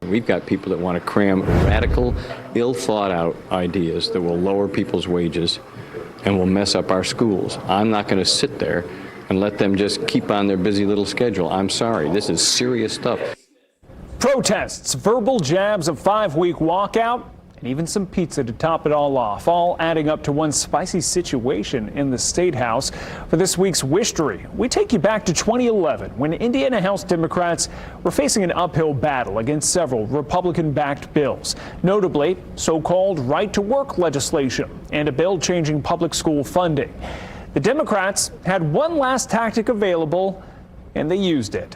We've got people that want to cram radical, ill-thought-out ideas that will lower people's wages and will mess up our schools. I'm not going to sit there and let them just keep on their busy little schedule. I'm sorry. This is serious stuff. Protests, verbal jabs, a 5-week walkout, and even some pizza to top it all off, all adding up to one spicy situation in the State House. For this week's WISHstory, we take you back to 2011 when Indiana House Democrats were facing an uphill battle against several Republican-backed bills, notably so-called right-to-work legislation and a bill changing public school funding. The Democrats had one last tactic available, and they used it.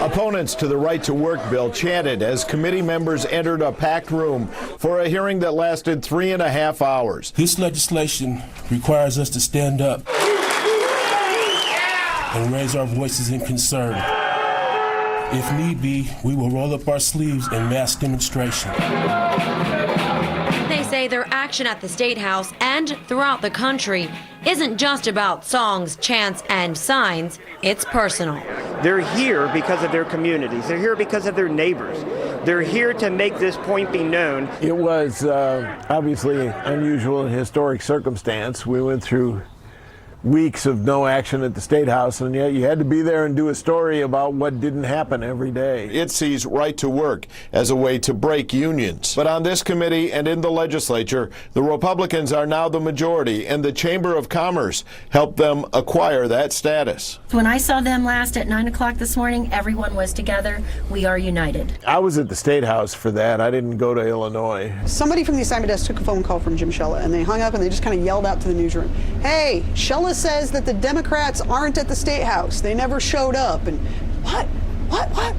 Opponents to the right-to-work bill chanted as committee members entered a packed room for a hearing that lasted 3.5 hours. This legislation requires us to stand up and raise our voices in concern. If need be, we will roll up our sleeves in mass demonstration. They say their action at the State House and throughout the country isn't just about songs, chants, and signs. It's personal. They're here because of their communities. They're here because of their neighbors. They're here to make this point be known. It was obviously unusual and historic circumstance. We went through weeks of no action at the State House, and yet you had to be there and do a story about what didn't happen every day. It sees right to work as a way to break unions. But on this committee and in the legislature, the Republicans are now the majority, and the Chamber of Commerce helped them acquire that status. When I saw them last at 9 o'clock this morning, everyone was together. We are united. I was at the State House for that. I didn't go to Illinois. Somebody from the assignment desk took a phone call from Jim Shella, and they hung up and they just kind of yelled out to the newsroom, "Hey, Shella says that the Democrats aren't at the State House. They never showed up." And what?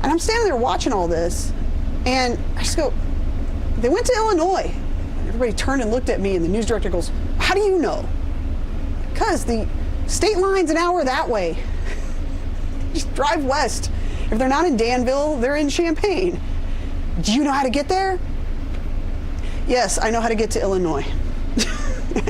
And I'm standing there watching all this, and I just go, "They went to Illinois." Everybody turned and looked at me, and the news director goes, "How do you know?" "Because the state line's an hour that way." Just drive west. If they're not in Danville, they're in Champaign. "Do you know how to get there?" "Yes, I know how to get to Illinois."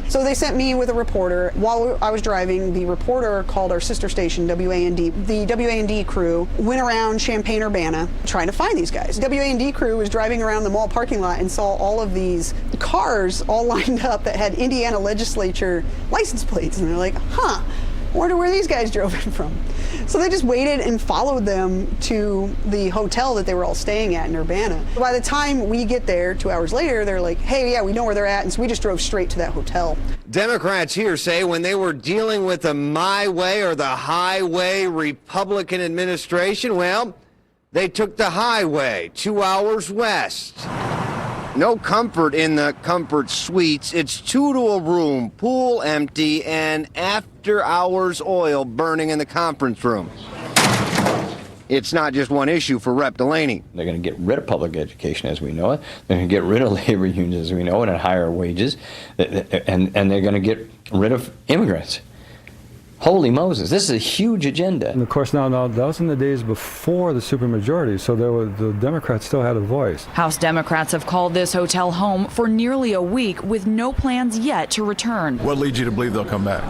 So they sent me with a reporter. While I was driving, the reporter called our sister station, WAND. The WAND crew went around Champaign-Urbana trying to find these guys. WAND crew was driving around the mall parking lot and saw all of these cars all lined up that had Indiana legislature license plates. And they're like, "Huh, I wonder where these guys drove in from." So they just waited and followed them to the hotel that they were all staying at in Urbana. By the time we get there 2 hours later, they're like, "Hey, yeah, we know where they're at." And so we just drove straight to that hotel. Democrats here say when they were dealing with the my way or the highway Republican administration, well, they took the highway 2 hours west. No comfort in the comfort suites. It's 2 to a room, pool empty, and after-hours oil burning in the conference room. It's not just one issue for Rep. Delaney. They're going to get rid of public education as we know it. They're going to get rid of labor unions as we know it and higher wages. And they're going to get rid of immigrants. Holy Moses, this is a huge agenda. And of course, now that was in the days before the supermajority, so the Democrats still had a voice. House Democrats have called this hotel home for nearly a week with no plans yet to return. What leads you to believe they'll come back?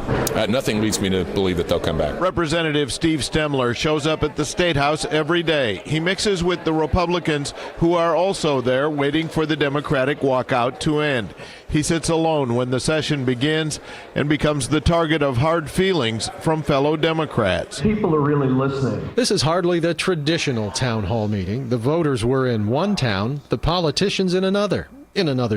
Nothing leads me to believe that they'll come back. Representative Steve Stemler shows up at the State House every day. He mixes with the Republicans who are also there waiting for the Democratic walkout to end. He sits alone when the session begins and becomes the target of hard feelings from fellow Democrats. People are really listening. This is hardly the traditional town hall meeting. The voters were in one town, the politicians in another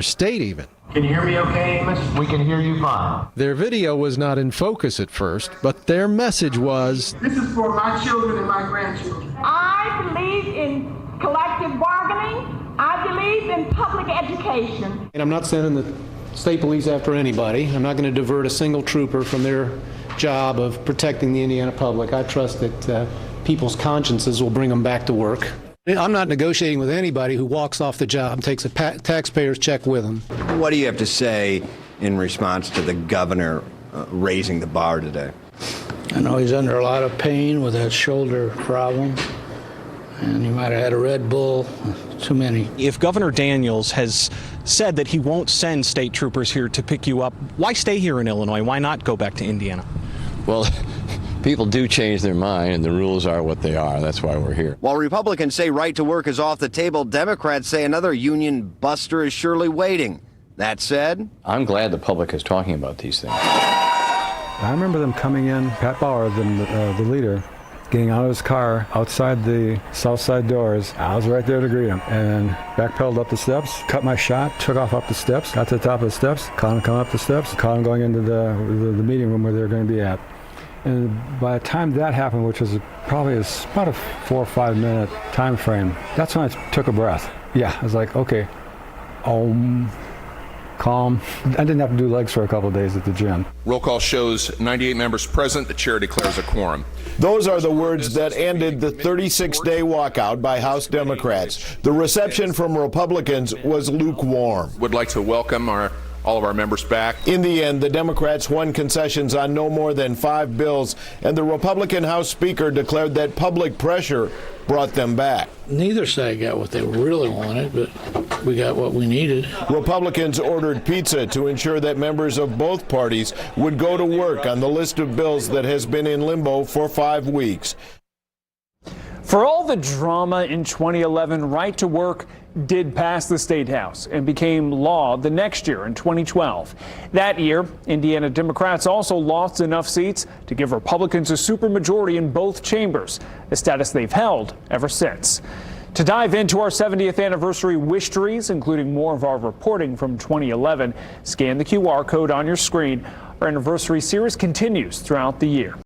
state even. Can you hear me okay, Amos? We can hear you fine. Their video was not in focus at first, but their message was, "This is for my children and my grandchildren. I believe in collective bargaining. I believe in public education." And I'm not sending the state police after anybody. I'm not going to divert a single trooper from their job of protecting the Indiana public. I trust that people's consciences will bring them back to work. I'm not negotiating with anybody who walks off the job and takes a taxpayer's check with them. What do you have to say in response to the governor raising the bar today? I know he's under a lot of pain with that shoulder problem, and he might have had a Red Bull, too many. If Governor Daniels has said that he won't send state troopers here to pick you up, why stay here in Illinois? Why not go back to Indiana? Well, People do change their mind, and the rules are what they are. That's why we're here. While Republicans say right to work is off the table, Democrats say another union buster is surely waiting. That said, I'm glad the public is talking about these things. I remember them coming in, Pat Bauer, the leader, getting out of his car outside the south side doors. I was right there to greet him and backpedaled up the steps, cut my shot, took off up the steps, got to the top of the steps, caught him coming up the steps, caught him going into the meeting room where they were going to be at. And by the time that happened, which was probably about a 4 or 5 minute time frame, that's when I took a breath. Yeah, I was like, okay, calm. I didn't have to do legs for a couple of days at the gym. Roll call shows 98 members present. The chair declares a quorum. Those are the words that ended the 36-day walkout by House Democrats. The reception from Republicans was lukewarm. Would like to welcome all of our members back. In the end, the Democrats won concessions on no more than 5 bills, and the Republican House Speaker declared that public pressure brought them back. Neither side got what they really wanted, but we got what we needed. Republicans ordered pizza to ensure that members of both parties would go to work on the list of bills that has been in limbo for 5 weeks. For all the drama in 2011, right to work did pass the State House and became law the next year in 2012. That year, Indiana Democrats also lost enough seats to give Republicans a supermajority in both chambers, a status they've held ever since. To dive into our 70th anniversary WISHstories, including more of our reporting from 2011, scan the QR code on your screen. Our anniversary series continues throughout the year.